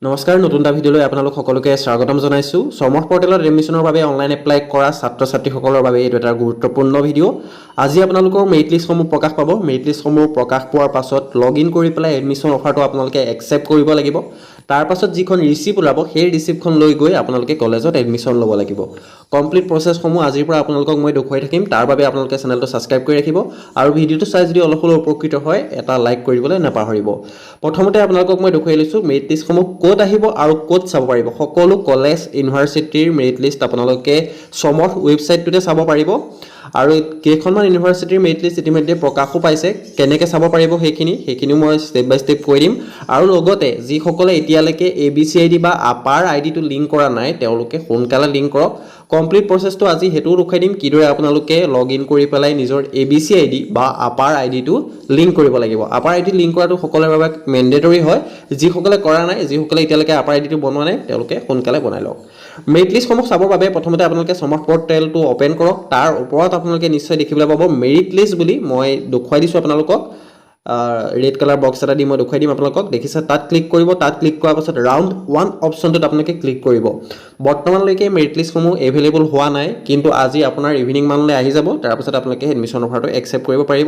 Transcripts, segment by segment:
নমস্কাৰ নতুন এটা ভিডিঅ'লৈ আপোনালোক সকলোকে স্বাগতম জনাইছোঁ সমৰ্থ পৰ্টেলত এডমিশ্যনৰ বাবে অনলাইন এপ্লাই কৰা ছাত্ৰ ছাত্ৰীসকলৰ বাবে এইটো এটা গুৰুত্বপূৰ্ণ ভিডিঅ' আজি আপোনালোকৰ মেৰিট লিষ্টসমূহ প্ৰকাশ পাব মেৰিট লিষ্টসমূহ প্ৰকাশ পোৱাৰ পাছত লগ ইন কৰি পেলাই এডমিশ্যন অফাৰটো আপোনালোকে একচেপ্ট কৰিব লাগিব তাৰ পাছত যিখন ৰিচিপ্ট ওলাব সেই ৰিচিপ্টখন লৈ গৈ আপোনালোকে কলেজত এডমিশ্যন ল'ব লাগিব কমপ্লিট প্ৰচেছসমূহ আজিৰ পৰা আপোনালোকক মই দেখুৱাই থাকিম তাৰ বাবে আপোনালোকে চেনেলটো ছাবস্ক্ৰাইব কৰি ৰাখিব আৰু ভিডিঅ'টো চাই যদি অলপ হ'লেও উপকৃত হয় এটা লাইক কৰিবলৈ নাপাহৰিব প্ৰথমতে আপোনালোকক মই দেখুৱাই লৈছোঁ মেৰিট লিষ্টসমূহ ক'ত আহিব আৰু ক'ত চাব পাৰিব সকলো কলেজ ইউনিভাৰ্চিটিৰ মেৰিট লিষ্ট আপোনালোকে সমৰ্থ ৱেবছাইটটোতে চাব পাৰিব আৰু কেইখনমান ইউনিভাৰ্চিটিৰ মেৰিট লিষ্ট ইতিমধ্যে প্ৰকাশো পাইছে কেনেকৈ চাব পাৰিব সেইখিনিও মই ষ্টেপ বাই ষ্টেপ কৈ দিম আৰু লগতে যিসকলে এতিয়ালৈকে ABCID বা আপাৰ আইডিটো লিংক কৰা নাই তেওঁলোকে সোনকালে লিংক কৰক কমপ্লিট প্ৰচেছটো আজি হেতুও ৰখাই দিম কিদৰে আপোনালোকে লগ ইন কৰি পেলাই নিজৰ ABCID বা আপাৰ আইডিটো লিংক কৰিব লাগিব আপাৰ আইডি লিংক কৰাটো সকলোৰে বাবে মেণ্ডেটৰী হয় যিসকলে কৰা নাই যিসকলে এতিয়ালৈকে আপাৰ আইডিটো বনোৱা নাই তেওঁলোকে সোনকালে বনাই লওক মেৰিট লিষ্টসমূহ চাবৰ বাবে প্ৰথমতে আপোনালোকে সমৰ্থ পৰ্টেলটো ওপেন কৰক তাৰ ওপৰত আপোনালোকে নিশ্চয় দেখিবলৈ পাব মেৰিট লিষ্ট বুলি মই দেখুৱাই দিছোঁ আপোনালোকক ৰেড কালাৰ বক্স এটা দি মই দেখুৱাই দিম আপোনালোকক দেখিছে তাত ক্লিক কৰিব তাত ক্লিক কৰাৰ পাছত ৰাউণ্ড 1 অপশ্যনটোত আপোনালোকে ক্লিক কৰিব বৰ্তমানলৈকে মেৰিট লিষ্টসমূহ এভেইলেবল হোৱা নাই কিন্তু আজি আপোনাৰ ইভিনিং মানলৈ আহি যাব তাৰপিছত আপোনালোকে এডমিশ্যন অফাৰটো একচেপ্ট কৰিব পাৰিব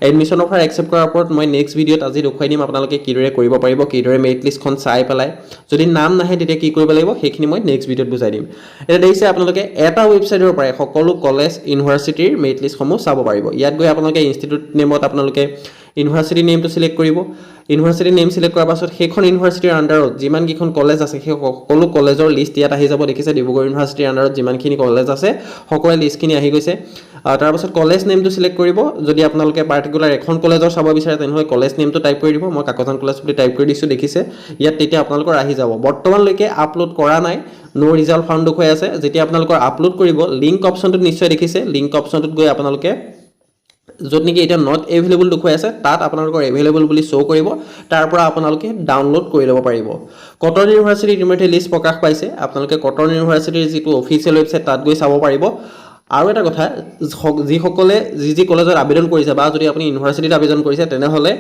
এডমিশ্যন অফাৰ একচেপ্ট কৰাৰ ওপৰত মই নেক্সট ভিডিঅ'ত আজি দেখুৱাই দিম আপোনালোকে কিদৰে কৰিব পাৰিব কিদৰে মেৰিট লিষ্টখন চাই পেলাই যদি নাম নাহে তেতিয়া কি কৰিব লাগিব সেইখিনি মই নেক্সট ভিডিঅ'ত বুজাই দিম এতিয়া দেখিছে আপোনালোকে এটা ৱেবছাইটৰ পৰাই সকলো কলেজ ইউনিভাৰ্চিটিৰ মেৰিট লিষ্টসমূহ চাব পাৰিব ইয়াত গৈ আপোনালোকে ইনষ্টিটিউট নেমত আপোনালোকে ইউনিভাৰ্চিটি নেমটো সিলেক্ট কৰিব ইউনিভাৰ্চিটি নেম সিলেক্ট কৰাৰ পাছত সেইখন ইউনিভাৰ্চিটিৰ আণ্ডাৰত যিমানকেইখন কলেজ আছে সেই সকলো কলেজৰ লিষ্ট ইয়াত আহি যাব দেখিছে ডিব্ৰুগড় ইউনিভাৰ্চিটিৰ আণ্ডাৰত যিমানখিনি কলেজ আছে সকলোৰে লিষ্টখিনি আহি গৈছে তাৰপাছত কলেজ নেমটো সিলেক্ট কৰিব যদি আপোনালোকে পাৰ্টিকুলাৰ এখন কলেজৰ চাব বিচাৰে তেনেহ'লে কলেজ নেমটো টাইপ কৰি দিব মই কাকজান কলেজ বুলি টাইপ কৰি দিছোঁ দেখিছে ইয়াত তেতিয়া আপোনালোকৰ আহি যাব বৰ্তমানলৈকে আপলোড কৰা নাই নো ৰিজাল্ট ফাউণ্ড দেখুৱাই আছে যেতিয়া আপোনালোকৰ আপলোড কৰিব লিংক অপশ্যনটোত নিশ্চয় দেখিছে লিংক অপশ্যনটোত গৈ আপোনালোকে য'ত নেকি এটা নট এভেইলেবল দেখুৱাই আছে তাত আপোনালোকৰ এভেইলেবল বুলি শ্ব' কৰিব তাৰ পৰা আপোনালোকে ডাউনলোড কৰি ল'ব পাৰিব কটন ইউনিভাৰ্চিটিৰ ইতিমধ্যে লিষ্ট প্ৰকাশ পাইছে আপোনালোকে কটন ইউনিভাৰ্চিটিৰ যিটো অফিচিয়েল ৱেবছাইট তাত গৈ চাব পাৰিব আৰু এটা কথা যিসকলে যি কলেজত আবেদন কৰিছে বা যদি আপুনি ইউনিভাৰ্চিটিত আবেদন কৰিছে তেনেহ'লে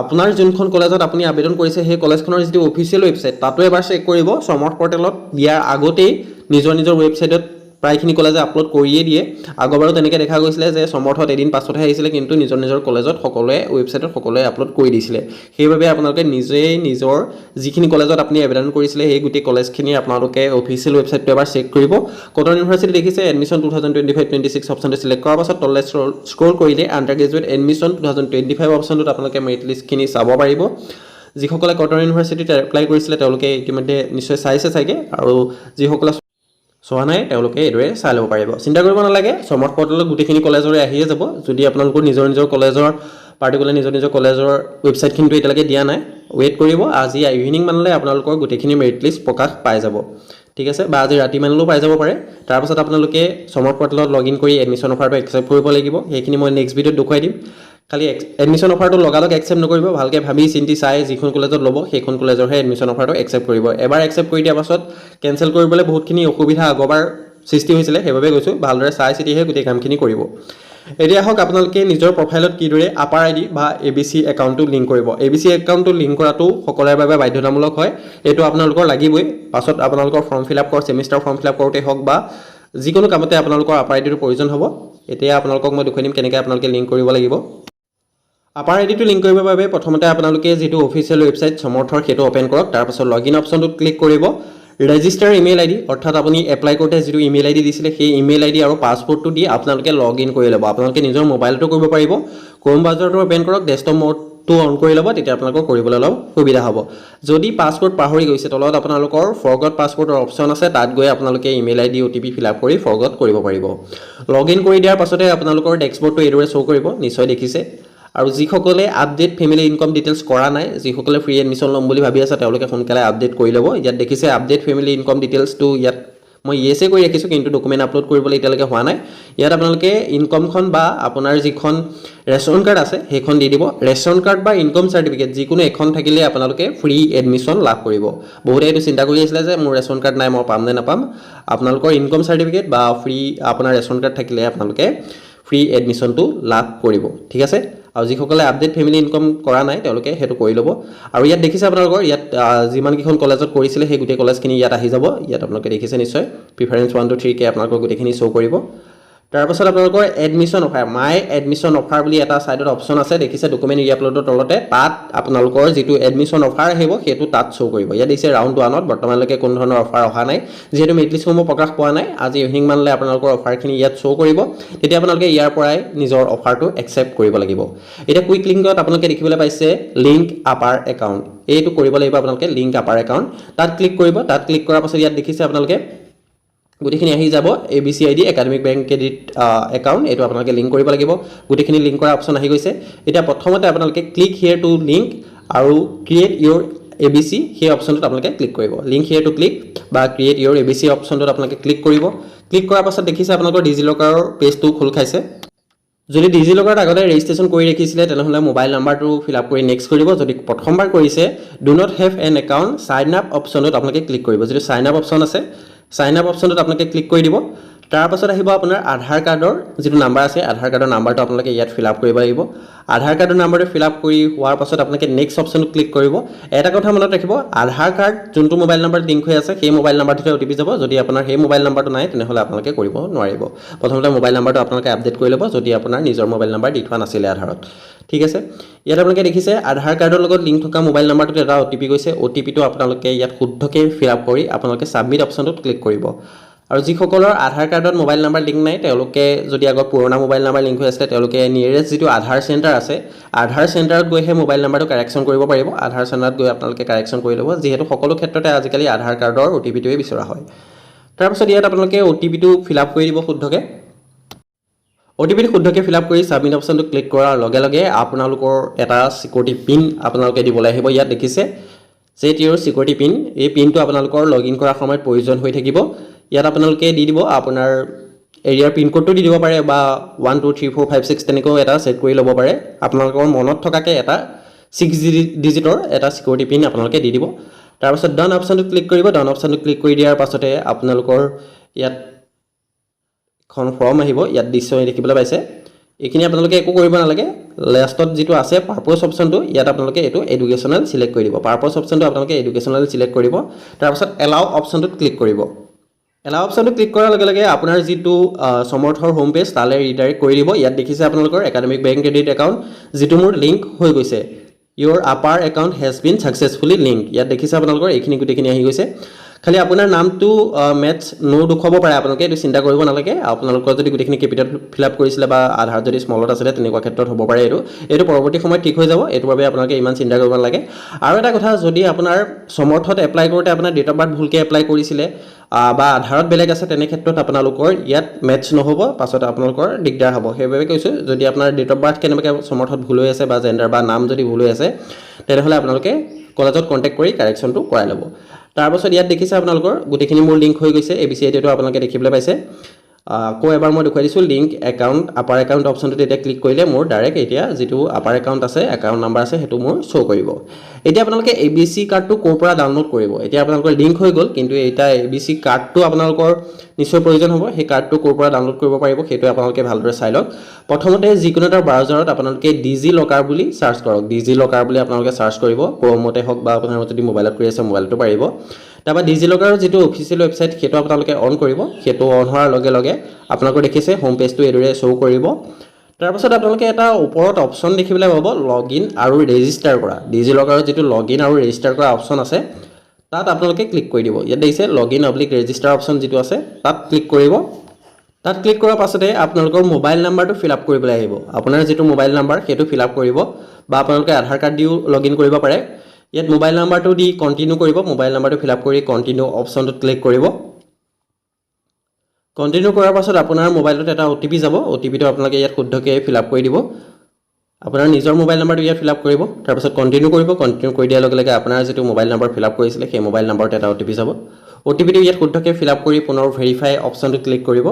আপোনাৰ যোনখন কলেজত আপুনি আবেদন কৰিছে সেই কলেজখনৰ যিটো অফিচিয়েল ৱেবছাইট তাতো এবাৰ চেক কৰিব সমৰ্থ পৰ্টেলত দিয়াৰ আগতেই নিজৰ ৱেবছাইটত প্ৰায়খিনি কলেজে আপলোড কৰিয়ে দিয়ে আগৰবাৰো তেনেকৈ দেখা গৈছিলে যে সমৰ্থত এদিন পাছতহে আহিছিলে কিন্তু নিজৰ কলেজত সকলোৱে ৱেবছাইটত সকলোৱে আপলোড কৰি দিছিলে সেইবাবে আপোনালোকে নিজেই নিজৰ যিখিনি কলেজত আপুনি আবেদন কৰিছিলে সেই গোটেই কলেজখিনি আপোনালোকে অফিচিয়েল ৱেবছাইটটো এবাৰ চেক কৰিব কটন ইউনিভাৰ্চিটি দেখিছে এডমিশ্যন 2025-26 অপশ্যনটো সিলেক্ট কৰাৰ পাছত তললৈ স্ক্ৰল কৰিলে আণ্ডাৰ গ্ৰেজুৱেট এডমিশ্যন 2025 অপশ্যনটোত আপোনালোকে মেৰিট লিষ্টখিনি চাব পাৰিব যিসকলে কটন ইউনিভাৰ্চিটিত এপ্লাই কৰিছিলে তেওঁলোকে ইতিমধ্যে নিশ্চয় চাইছে চাগে আৰু যিসকলে চোৱা নাই তেওঁলোকে এইদৰে চাই ল'ব পাৰিব চিন্তা কৰিব নালাগে সমৰ্থ পৰ্টেলত গোটেইখিনি কলেজৰে আহিয়ে যাব যদি আপোনালোকৰ নিজৰ কলেজৰ পাৰ্টিকুলাৰ নিজৰ কলেজৰ ৱেবছাইটখিনিটো এতিয়ালৈকে দিয়া নাই ৱেইট কৰিব আজি ইভিনিং মানলৈ আপোনালোকৰ গোটেইখিনি মেৰিট লিষ্ট প্ৰকাশ পাই যাব ঠিক আছে বা আজি ৰাতি মানলৈও পাই যাব পাৰে তাৰপাছত আপোনালোকে সমৰ্থ পৰ্টেলত লগ ইন কৰি এডমিশ্যন অফাৰটো একচেপ্ট কৰিব লাগিব সেইখিনি মই নেক্সট ভিডিঅ'ত দেখুৱাই দিম খালি এডমিশ্যন অফাৰটো লগালগ একচেপ্ট নকৰিব ভালকৈ ভাবি চিন্তি চাই যিখন কলেজত ল'ব সেইখন কলেজৰহে এডমিশ্যন অফাৰটো একচেপ্ট কৰিব এবাৰ একচেপ্ট কৰি দিয়াৰ পাছত কেঞ্চেল কৰিবলৈ বহুতখিনি অসুবিধা আগৰবাৰ সৃষ্টি হৈছিলে সেইবাবে কৈছোঁ ভালদৰে চাই চিতিহে গোটেই কামখিনি কৰিব এতিয়া আহক আপোনালোকে নিজৰ প্ৰফাইলত কিদৰে আপাৰ আইডি বা ABC একাউণ্টটো লিংক কৰিব ABC একাউণ্টটো লিংক কৰাটো সকলোৰে বাবে বাধ্যতামূলক হয় এইটো আপোনালোকৰ লাগিবই পাছত আপোনালোকৰ form fill up semester form fill up কৰোঁতেই হওক বা যিকোনো কামতে আপোনালোকৰ আপাৰ আইডিটোৰ প্ৰয়োজন হ'ব এতিয়া আপোনালোকক মই দেখুৱাই দিম কেনেকৈ আপোনালোকে লিংক কৰিব লাগিব আপাৰ আইডিটো লিংক কৰিবৰ বাবে প্ৰথমতে আপোনালোকে যিটো অফিচিয়েল ৱেবছাইট সমৰ্থৰ সেইটো ওপেন কৰক তাৰপাছত লগ ইন অপশ্যনটোত ক্লিক কৰিব ৰেজিষ্টাৰ ইমেইল আইডি অৰ্থাৎ আপুনি এপ্লাই কৰোঁতে যিটো ইমেইল আইডি দিছিলে সেই ইমেইল আইডি আৰু পাছৱৰ্ডটো দি আপোনালোকে লগ ইন কৰি ল'ব আপোনালোকে নিজৰ মোবাইলটো কৰিব পাৰিব ক্ৰম ব্ৰাউজাৰটো ওপেন কৰক ডেস্কটপ মোডটো অন কৰি ল'ব তেতিয়া আপোনালোকৰ কৰিবলৈ অলপ সুবিধা হ'ব যদি পাছৱৰ্ড পাহৰি গৈছে তলত আপোনালোকৰ ফৰগট পাছৱৰ্ডৰ অপশ্যন আছে তাত গৈ আপোনালোকে email ID OTP fill up কৰি ফৰগট কৰিব পাৰিব লগ ইন কৰি দিয়াৰ পাছতে আপোনালোকৰ ডেস্কবৰ্ডটো এইদৰে শ্ব' কৰিব নিশ্চয় দেখিছে আৰু যিসকলে আপডেট ফেমিলি ইনকম ডিটেইলছ কৰা নাই যিসকলে ফ্ৰী এডমিশ্যন ল'ম বুলি ভাবি আছে তেওঁলোকে সোনকালে আপডেট কৰি ল'ব ইয়াত দেখিছে আপডেট ফেমিলি ইনকম ডিটেইলছটো ইয়াত মই ইয়েছে কৰি ৰাখিছোঁ কিন্তু ডকুমেণ্ট আপলোড কৰিবলৈ এতিয়ালৈকে হোৱা নাই ইয়াত আপোনালোকে ইনকমখন বা আপোনাৰ যিখন ৰেচন কাৰ্ড আছে সেইখন দি দিব ৰেচন কাৰ্ড বা ইনকম চাৰ্টিফিকেট যিকোনো এখন থাকিলে আপোনালোকে ফ্ৰী এডমিশ্যন লাভ কৰিব বহুতে এইটো চিন্তা কৰি আছিলে যে মোৰ ৰেচন কাৰ্ড নাই মই পাম নে নাপাম আপোনালোকৰ ইনকম চাৰ্টিফিকেট বা ফ্ৰী আপোনাৰ ৰেচন কাৰ্ড থাকিলে আপোনালোকে ফ্ৰী এডমিশ্যনটো লাভ কৰিব ঠিক আছে আৰু যিসকলে আপডেট ফেমিলি ইনকম কৰা নাই তেওঁলোকে সেইটো কৰি ল'ব আৰু ইয়াত দেখিছে আপোনালোকৰ ইয়াত যিমান কেইখন কলেজত কৰিছিলে সেই গোটেই কলেজখিনি ইয়াত আহি যাব ইয়াত আপোনালোকে দেখিছে নিশ্চয় প্ৰিফাৰেন্স 1 2 3 কে আপোনালোকৰ গোটেইখিনি শ্ব' কৰিব তাৰপাছত আপোনালোকৰ এডমিশ্যন অফাৰ মাই এডমিশ্যন অফাৰ বুলি এটা সাইডত অপচন আছে দেখিছে ডকুমেণ্ট ৰি-আপলোডৰ তলতে তাত আপোনালোকৰ যিটো এডমিশ্যন অফাৰ আহিব সেইটো তাত শ্ব' কৰিব ইয়াত দিছে ৰাউণ্ড 1ত বৰ্তমানলৈকে কোনো ধৰণৰ অফাৰ অহা নাই যিহেতু মেৰিট লিষ্টসমূহ প্ৰকাশ পোৱা নাই আজি ইভিনিং মানলৈ আপোনালোকৰ অফাৰখিনি ইয়াত শ্ব' কৰিব তেতিয়া আপোনালোকে ইয়াৰ পৰাই নিজৰ অফাৰটো একচেপ্ট কৰিব লাগিব এতিয়া কুইক লিংকত আপোনালোকে দেখিবলৈ পাইছে লিংক আপাৰ একাউণ্ট এইটো কৰিব লাগিব আপোনালোকে লিংক আপাৰ একাউণ্ট তাত ক্লিক কৰিব তাত ক্লিক কৰাৰ পাছত ইয়াত দেখিছে আপোনালোকে গোটেইখিনি আহি যাব ABCID academic bank credit account এইটো আপোনালোকে লিংক কৰিব লাগিব গোটেইখিনি লিংক কৰা অপচন আহি গৈছে এতিয়া প্ৰথমতে আপোনালোকে ক্লিক হিয়াৰ টু লিংক আৰু ক্ৰিয়েট ইউৰ ABC সেই অপচনটোত আপোনালোকে ক্লিক কৰিব লিংক হিয়াৰ টু ক্লিক বা ক্ৰিয়েট ইউৰ ABC অপচনটোত আপোনালোকে ক্লিক কৰিব ক্লিক কৰাৰ পাছত দেখিছে আপোনালোকৰ ডিজিলকাৰৰ পেজটো খোল খাইছে যদি ডিজিলকাৰত আগতে ৰেজিষ্ট্ৰেশ্যন কৰি ৰাখিছিলে তেনেহ'লে মোবাইল নাম্বাৰটো ফিল আপ কৰি নেক্সট কৰিব যদি প্ৰথমবাৰ কৰিছে do not have an account sign up অপচনত আপোনালোকে ক্লিক কৰিব যদি চাইন আপ অপচন আছে সাইন আপ অপচনটোত আপোনালোকে ক্লিক কৰি দিব তাৰ পাছত আহিব আপোনাৰ আধাৰ কাৰ্ডৰ যিটো নাম্বাৰ আছে আধাৰ কাৰ্ডৰ নাম্বাৰটো আপোনালোকে ইয়াত ফিল আপ কৰিব লাগিব আধাৰ কাৰ্ডৰ নাম্বাৰটো ফিল আপ কৰি হোৱাৰ পাছত আপোনালোকে নেক্সট অপচনটো ক্লিক কৰিব এটা কথা মনত ৰাখিব আধাৰ কাৰ্ড যোনটো মোবাইল নাম্বাৰ লিংক হৈ আছে সেই মোবাইল নাম্বাৰটোতে OTP যাব যদি আপোনাৰ সেই মোবাইল নাম্বাৰটো নাই তেনেহ'লে আপোনালোকে কৰিব নোৱাৰিব প্ৰথমতে মোবাইল নাম্বাৰটো আপোনালোকে আপডেট কৰি ল'ব যদি আপোনাৰ নিজৰ মোবাইল নাম্বাৰ দি থোৱা নাছিলে আধাৰত ঠিক আছে ইয়াত আপোনালোকে দেখিছে আধাৰ কাৰ্ডৰ লগত লিংক থকা মোবাইল নাম্বাৰটোত এটা OTP গৈছে OTPটো আপোনালোকে ইয়াত শুদ্ধকৈ ফিল আপ কৰি আপোনালোকে সাবমিট অপচনটোত ক্লিক কৰিব আৰু যিসকলৰ আধাৰ কাৰ্ডত মোবাইল নাম্বাৰ লিংক নাই তেওঁলোকে যদি আগৰ পুৰণা মোবাইল নাম্বাৰ লিংক হৈ আছে তেওঁলোকে নিয়েৰেষ্ট যিটো আধাৰ চেণ্টাৰ আছে আধাৰ চেণ্টাৰত গৈ সেই মোবাইল নাম্বাৰটো কাৰেকশ্যন কৰিব পাৰিব আধাৰ চেণ্টাৰত গৈ আপোনালোকে কাৰেকশ্যন কৰি ল'ব যিহেতু সকলো ক্ষেত্ৰতে আজিকালি আধাৰ কাৰ্ডৰ OTPটোৱে বিচৰা হয় তাৰপিছত ইয়াত আপোনালোকে OTPটো ফিল আপ কৰি দিব শুদ্ধকৈ OTPটো শুদ্ধকৈ ফিল আপ কৰি সাবমিট অপচনটো ক্লিক কৰাৰ লগে লগে আপোনালোকৰ এটা সিকিউৰিটি পিন আপোনালোকে দিবলৈ আহিব ইয়াত দেখিছে সেট ইউৰ সিকিউৰিটি পিন এই পিনটো আপোনালোকৰ লগইন কৰাৰ সময়ত প্ৰয়োজন হৈ থাকিব ইয়াত আপোনালোকে দি দিব আপোনাৰ এৰিয়াৰ পিন কোডটো দি দিব পাৰে বা 1 2 3 4 5 6 তেনেকৈ এটা সেট কৰি ল'ব পাৰে আপোনালোকৰ মনত থকাকৈ এটা 6 ডিজিটৰ এটা সিকিউৰিটি পিন আপোনালোকে দি দিব তাৰপিছত ডান অপচনটো ক্লিক কৰিব ডান অপচনটো ক্লিক কৰি দিয়াৰ পাছতে আপোনালোকৰ ইয়াত এখন ফৰ্ম আহিব ইয়াত দৃশ্যই দেখিবলৈ পাইছে এইখিনি আপোনালোকে একো কৰিব নালাগে লাষ্টত যিটো আছে পাৰপজ অপচনটো ইয়াত আপোনালোকে এইটো এডুকেশ্যনেল সিলেক্ট কৰি দিব পাৰপজ অপচনটো আপোনালোকে এডুকেশ্যনেল সিলেক্ট কৰিব তাৰপিছত এলাউ অপচনটোত ক্লিক কৰিব এলাউ অপচনটো ক্লিক কৰাৰ লগে লগে আপোনাৰ যিটো সমৰ্থৰ হোম পেজ তালৈ ৰিডাইৰেক্ট কৰি দিব ইয়াত দেখিছে আপোনালোকৰ একাডেমিক বেংক ক্ৰেডিট একাউণ্ট যিটো মোৰ লিংক হৈ গৈছে your APAAR account has been successfully link ইয়াত দেখিছে আপোনালোকৰ এইখিনি গোটেইখিনি আহি গৈছে খালি আপোনাৰ নামটো মেথছ নো দেখুৱাব পাৰে আপোনালোকে এইটো চিন্তা কৰিব নালাগে আপোনালোকৰ যদি গোটেইখিনি কেপিটেল ফিল আপ কৰিছিলে বা আধাৰ যদি স্মলত আছিলে তেনেকুৱা ক্ষেত্ৰত হ'ব পাৰে এইটো পৰৱৰ্তী সময়ত ঠিক হৈ যাব এইটোৰ বাবে আপোনালোকে ইমান চিন্তা কৰিব নালাগে আৰু এটা কথা যদি আপোনাৰ সমৰ্থত এপ্লাই কৰোঁতে আপোনাৰ ডেট অফ বাৰ্থ ভুলকৈ এপ্লাই কৰিছিলে বা আধাৰত বেলেগ আছে তেনে ক্ষেত্ৰত আপোনালোকৰ ইয়াত মেটচ নহ'ব পাছত আপোনালোকৰ দিগদাৰ হ'ব সেইবাবে কৈছোঁ যদি আপোনাৰ ডেট অফ বাৰ্থ কেনেবাকৈ সমৰ্থত ভুল হৈ আছে বা জেণ্ডাৰ বা নাম যদি ভুল হৈ আছে তেনেহ'লে আপোনালোকে কলেজত কণ্টেক্ট কৰি কাৰেকশ্যনটো কৰাই ল'ব তাৰপাছত ইয়াত দেখিছে আপোনালোকৰ গোটেইখিনি মোৰ লিংক হৈ গৈছে ABCIDটো আপোনালোকে দেখিবলৈ পাইছে আকৌ এবাৰ মই দেখুৱাই দিছোঁ লিংক একাউণ্ট আপাৰ একাউণ্ট অপচনটোত এতিয়া ক্লিক কৰিলে মোৰ ডাইৰেক্ট এতিয়া যিটো আপাৰ একাউণ্ট আছে একাউণ্ট নাম্বাৰ আছে সেইটো মোৰ শ্ব' কৰিব এতিয়া আপোনালোকে ABC কাৰ্ডটো ক'ৰ পৰা ডাউনলোড কৰিব এতিয়া আপোনালোকৰ লিংক হৈ গ'ল কিন্তু এতিয়া ABC কাৰ্ডটো আপোনালোকৰ নিশ্চয় প্ৰয়োজন হ'ব সেই কাৰ্ডটো ক'ৰ পৰা ডাউনলোড কৰিব পাৰিব সেইটো আপোনালোকে ভালদৰে চাই লওক প্ৰথমতে যিকোনো এটা ব্ৰাউজাৰত আপোনালোকে ডিজিলকাৰ বুলি চাৰ্চ কৰক ডিজিলকাৰ বুলি আপোনালোকে চাৰ্চ কৰিব ক্ৰমতে হওক বা আপোনাৰ যদি মোবাইলত কৰি আছে মোবাইলটো পাৰিব তাৰপৰা ডিজিলকাৰৰ যিটো অফিচিয়েল ৱেবছাইট সেইটো আপোনালোকে অন কৰিব সেইটো অন হোৱাৰ লগে লগে আপোনালোকে দেখিছে হোম পেজটো এইদৰে শ্ব' কৰিব তাৰপাছত আপোনালোকে এটা ওপৰত অপচন দেখিবলৈ পাব লগইন আৰু ৰেজিষ্টাৰ কৰা ডিজিলকাৰৰ যিটো লগইন আৰু ৰেজিষ্টাৰ কৰা অপচন আছে তাত আপোনালোকে ক্লিক কৰি দিব ইয়াত দেখিছে লগইন অব্লিক ৰেজিষ্টাৰ অপচন যিটো আছে তাত ক্লিক কৰিব তাত ক্লিক কৰাৰ পাছতে আপোনালোকৰ মোবাইল নাম্বাৰটো ফিল আপ কৰিবলৈ আহিব আপোনাৰ যিটো মোবাইল নাম্বাৰ সেইটো ফিল আপ কৰিব বা আপোনালোকে আধাৰ কাৰ্ড দিও লগইন কৰিব পাৰে ইয়াত মোবাইল নাম্বাৰটো দি কণ্টিনিউ কৰিব মোবাইল নাম্বাৰটো ফিল আপ কৰি কণ্টিনিউ অপচনটোত ক্লিক কৰিব কণ্টিনিউ কৰাৰ পাছত আপোনাৰ মোবাইলত এটা OTP যাব OTPটো আপোনালোকে ইয়াত শুদ্ধকৈ ফিল আপ কৰি দিব আপোনাৰ নিজৰ মোবাইল নাম্বাৰটো ইয়াত ফিল আপ কৰিব তাৰপিছত কণ্টিনিউ কৰিব কণ্টিনিউ কৰি দিয়াৰ লগে লগে আপোনাৰ যিটো মোবাইল নাম্বাৰ ফিল আপ কৰিছিলে সেই মোবাইল নাম্বাৰটো এটা OTP যাব OTPটো ইয়াত শুদ্ধকৈ ফিল আপ কৰি পুনৰ ভেৰিফাই অপচনটো ক্লিক কৰিব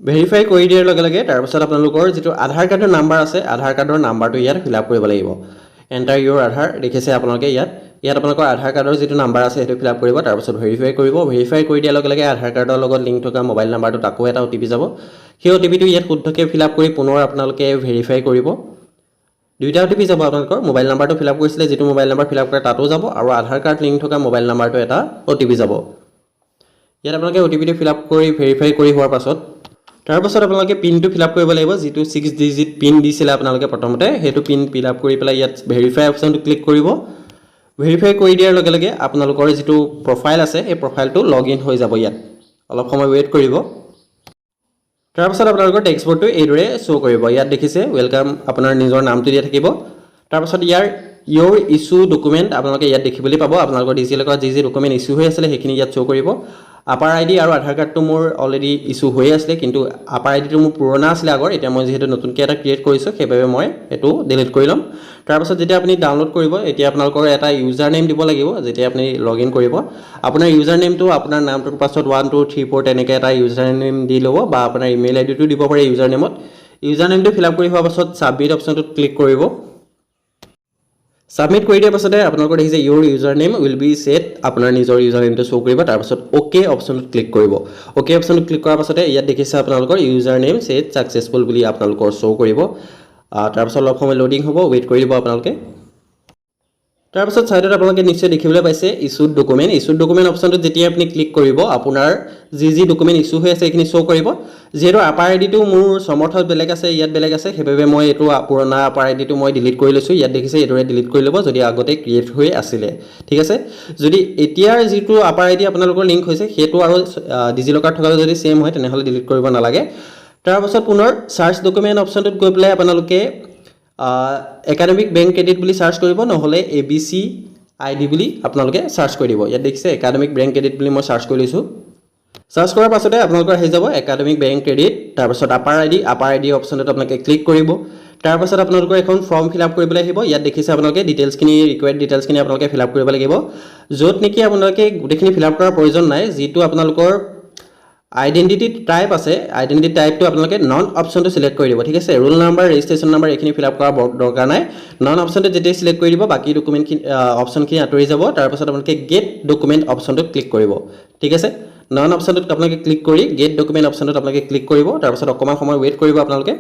ভেৰিফাই কৰি দিয়াৰ লগে লগে তাৰপিছত আপোনালোকৰ যিটো আধাৰ কাৰ্ডৰ নাম্বাৰ আছে আধাৰ কাৰ্ডৰ নাম্বাৰটো ইয়াত ফিল আপ কৰিব লাগিব এণ্টাৰ ইউৰ আধাৰ দেখিছে আপোনালোকে ইয়াত আপোনালোকৰ আধাৰ কাৰ্ডৰ যিটো নাম্বাৰ আছে সেইটো ফিল আপ কৰিব তাৰপিছত ভেৰিফাই কৰিব ভেৰিফাই কৰি দিয়াৰ লগে লগে আধাৰ কাৰ্ডৰ লগত লিংক থকা মোবাইল নাম্বাৰটোত আকৌ এটা OTP যাব সেই OTPটো ইয়াত শুদ্ধকৈ ফিল আপ কৰি পুনৰ আপোনালোকে ভেৰিফাই কৰিব দুইটা OTP যাব আপোনালোকৰ মোবাইল নাম্বাৰটো ফিল আপ কৰিছিলে যিটো মোবাইল নাম্বাৰ ফিল আপ কৰে তাতো যাব আৰু আধাৰ কাৰ্ড লিংক থকা মোবাইল নাম্বাৰটো এটা OTP যাব ইয়াত আপোনালোকে OTPটো ফিল আপ কৰি ভেৰিফাই কৰি হোৱাৰ পাছত তাৰপাছত আপোনালোকে পিনটো ফিল আপ কৰিব লাগিব যিটো 6 ডিজিট পিন দিছিলে আপোনালোকে প্ৰথমতে সেইটো পিন ফিল আপ কৰি পেলাই ইয়াত ভেৰিফাই অপশ্যনটো ক্লিক কৰিব ভেৰিফাই কৰি দিয়াৰ লগে লগে আপোনালোকৰ যিটো প্ৰফাইল আছে এই প্ৰফাইলটো লগ ইন হৈ যাব ইয়াত অলপ সময় ৱেইট কৰিব তাৰপাছত আপোনালোকৰ টেক্সট বক্সটো এইদৰে শ্ব' কৰিব ইয়াত দেখিছে ৱেলকাম আপোনাৰ নিজৰ নামটো দিয়া থাকিব তাৰপাছত ইয়ৰ ইছ্যু ডকুমেণ্ট আপোনালোকে ইয়াত দেখিবলৈ পাব আপোনালোকৰ ডিজিলকাৰত যি ডকুমেণ্ট ইছ্যু হৈ আছিলে সেইখিনি ইয়াত শ্ব' কৰিব আপাৰ আইডি আৰু আধাৰ কাৰ্ডটো মোৰ অলৰেডি ইছ্যু হৈ আছিলে কিন্তু আপাৰ আইডিটো মোৰ পুৰণা আছিলে আগৰ এতিয়া মই যিহেতু নতুনকৈ এটা ক্ৰিয়েট কৰিছোঁ সেইবাবে মই এইটো ডিলিট কৰি ল'ম তাৰপাছত যেতিয়া আপুনি ডাউনলোড কৰিব এতিয়া আপোনালোকৰ এটা ইউজাৰ নেম দিব লাগিব যেতিয়া আপুনি লগ ইন কৰিব আপোনাৰ ইউজাৰ নেমটো আপোনাৰ নামটোৰ পাছত 1 2 3 4 তেনেকৈ এটা ইউজাৰ নেম দি ল'ব বা আপোনাৰ ইমেইল আইডিটো দিব পাৰে ইউজাৰ নেমত ইউজাৰ নেমটো ফিল আপ কৰি হোৱাৰ পাছত ছাবমিট অপশ্যনটোত ক্লিক কৰিব সাবমিট কৰি দিয়াৰ পাছতে আপোনালোকৰ দেখিছে your user name will be set আপোনাৰ নিজৰ ইউজাৰ নেমটো শ্ব' কৰিব তাৰপাছত অ'কে অপশ্যনটোত ক্লিক কৰিব অ'কে অপশ্যনটোত ক্লিক কৰাৰ পাছতে ইয়াত দেখিছে আপোনালোকৰ ইউজাৰ নেম সেট ছাকচেছফুল বুলি আপোনালোকৰ শ্ব' কৰিব তাৰপাছত অলপ সময় লোডিং হ'ব ৱেইট কৰি দিব আপোনালোকে তাৰপাছত সাইডত আপোনালোকে নিশ্চয় দেখিবলৈ পাইছে ইছ্যুড ডকুমেণ্ট অপশ্যনটোত যেতিয়া আপুনি ক্লিক কৰিব আপোনাৰ যি ডকুমেণ্ট ইছ্যু হৈ আছে এইখিনি শ্ব' কৰিব যিহেতু আপাৰ আইডিটো মোৰ সমৰ্থত বেলেগ আছে ইয়াত বেলেগ আছে সেইবাবে মই এইটো পুৰণা আপাৰ আইডিটো মই ডিলিট কৰি লৈছোঁ ইয়াত দেখিছে এইদৰে ডিলিট কৰি ল'ব যদি আগতে ক্ৰিয়েট হৈ আছিলে ঠিক আছে যদি এতিয়াৰ যিটো আপাৰ আইডি আপোনালোকৰ লিংক হৈছে সেইটো আৰু ডিজিলকাৰত থকা যদি ছেম হয় তেনেহ'লে ডিলিট কৰিব নালাগে তাৰপাছত পুনৰ চাৰ্চ ডকুমেণ্ট অপশ্যনটোত গৈ পেলাই আপোনালোকে একাডেমিক বেংক ক্ৰেডিট বুলি সাৰ্চ কৰিব নহলে ABC ID বুলি আপোনালোকে সাৰ্চ কৰি দিব ইয়াত দেখিছে একাডেমিক বেংক ক্ৰেডিট বুলি মই সাৰ্চ কৰি লৈছো সাৰ্চ কৰাৰ পাছতে আপোনালোকৰ হৈ যাব একাডেমিক বেংক ক্ৰেডিট তাৰ পাছত আপাৰ আইডি অপশ্যনটোত আপোনালোকে ক্লিক কৰিব তাৰ পাছত আপোনালোকৰ এখন ফৰ্ম ফিল আপ কৰিবলৈ আহিব ইয়াত দেখিছে আপোনালোকে ডিটেইলছখিনি ৰিকোয়াৰ্ড ডিটেইলছখিনি আপোনালোকে ফিল আপ কৰিব লাগিব য'ত নেকি আপোনালোকে গোটেইখিনি ফিল আপ কৰাৰ প্ৰয়োজন নাই যিটো আপোনালোকৰ আইডেন্টিটি টাইপ আছে আইডেন্টিটি টাইপটো আপোনালোকে নন অপশ্যনটো সিলেক্ট কৰি দিব ঠিক আছে ৰোল নাম্বাৰ ৰেজিষ্ট্ৰেচন নাম্বাৰ এখিনি ফিল আপ কৰা দৰকাৰ নাই নন অপশ্যনটো যেতিয়া সিলেক্ট কৰি দিব বাকি ডকুমেণ্টখিনি অপশ্যনখিনি আঁতৰি যাব তাৰ পাছত আপোনালোকে গেট ডকুমেণ্ট অপশ্যনটোত ক্লিক কৰিব ঠিক আছে নন অপশ্যনটোত আপোনালোকে ক্লিক কৰি গেট ডকুমেণ্ট অপশ্যনটোত আপোনালোকে ক্লিক কৰিব তাৰ পাছত অকমান সময় ৱেইট কৰিব আপোনালোকে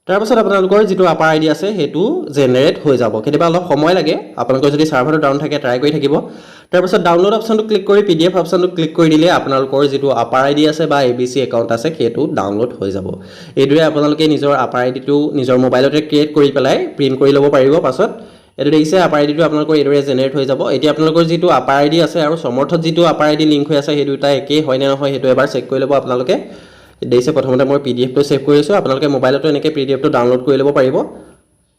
তাৰ পাছত আপোনালোকৰ যিটো আপাৰ আইডি আছে হেতু জেনাৰেট হৈ যাব কেতিয়াবা অলপ সময় লাগে আপোনালোকৰ যদি সাৰ্ভাৰটো ডাউন থাকে ট্ৰাই কৰি থাকিব তাৰ পাছত ডাউনলোড অপশ্যনটো ক্লিক কৰি PDF অপশ্যনটো ক্লিক কৰি দিলে আপোনালোকৰ যিটো আপাৰ আইডি আছে বা ABC একাউণ্ট আছে হেতু ডাউনলোড হৈ যাব এইদৰে আপোনালোকে নিজৰ আপাৰ আইডিটো নিজৰ মোবাইলতে ক্ৰিয়েট কৰি পেলাই প্ৰিন্ট কৰি ল'ব পাৰিব পাছত এটো দেখিছে আপাৰ আইডিটো আপোনালোকৰ এইদৰে জেনাৰেট হৈ যাব এতিয়া আপোনালোকৰ যিটো আপাৰ আইডি আছে আৰু সমৰ্থত যিটো আপাৰ আইডি লিংক হৈ আছে সেই দুটা একেই হয় নে নহয় হেতু এবাৰ চেক কৰি ল'ব আপোনালোকে দেইছে প্ৰথমতে মই PDF টো সেভ কৰিছো আপোনালোকে মোবাইলতো এনেকৈ PDF টো ডাউনলোড কৰি ল'ব পাৰিব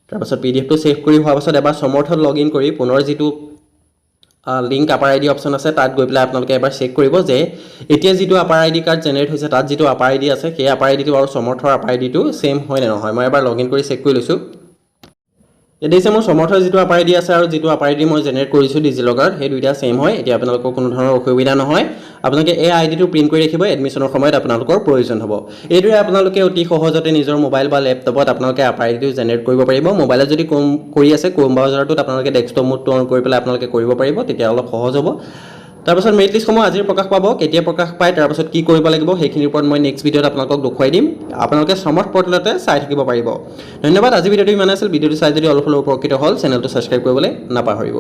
তাৰ পাছত PDF টো সেভ কৰি হোৱাৰ পাছত এবাৰ সমৰ্থত লগইন কৰি পুনৰ যিটো লিংক আপাৰ আইডি অপশ্যন আছে তাত গৈ পেলাই আপোনালোকে এবাৰ চেক কৰিব যে এতিয়া যিটো আপাৰ আইডি কাৰ্ড জেনাৰেট হৈছে তাত যিটো আপাৰ আইডি আছে সেই আপাৰ আইডিটো আৰু সমৰ্থৰ আপাৰ আইডিটো সেম হয় নে নহয় মই এবাৰ লগইন কৰি চেক কৰি লৈছো এদিছে মোৰ সমৰ্থৰ যিটো আপাৰ আইডি আছে আৰু যিটো আপাৰ আইডি মই জেনাৰেট কৰিছো ডিজিলকাৰত সেই দুইটা সেম হয় এতিয়া আপোনালোকৰ কোনো ধৰণৰ অসুবিধা নহয় আপোনালোকে এই আইডিটো প্ৰিন্ট কৰি ৰাখিব এডমিশনৰ সময়ত আপোনালোকৰ প্ৰয়োজন হ'ব এইদৰে আপোনালোকে অতি সহজতে নিজৰ মোবাইল বা ল্যাপটপত আপোনালোকে আপাৰ আইডিটো জেনাৰেট কৰিব পাৰিব মোবাইলত যদি কৰি আছে ক্ৰোম ব্ৰাউজাৰটোত আপোনালোকে ডেস্কটপ মোডটো অন কৰি পেলাই আপোনালোকে কৰিব পাৰিব তেতিয়া অলপ সহজ হ'ব তাৰ পাছত মেৰিট লিষ্টসমূহ আজিৰ প্ৰকাশ পাব কেতিয়া প্ৰকাশ পায় তাৰ পাছত কি কৰিব লাগিব সেইখিনিৰ ওপৰত মই নেক্সট ভিডিঅ'ত আপোনালোকক দেখুৱাই দিম আপোনালোকে সমৰ্থ পৰ্টেলতে চাই থাকিব পাৰিব ধন্যবাদ আজি ভিডিঅ'টো ইমান আছিল ভিডিঅ'টো চাই যদি অলপ উপকৃত হ'ল চেনেলটো সাবস্ক্ৰাইব কৰিবলৈ নাপাহৰিব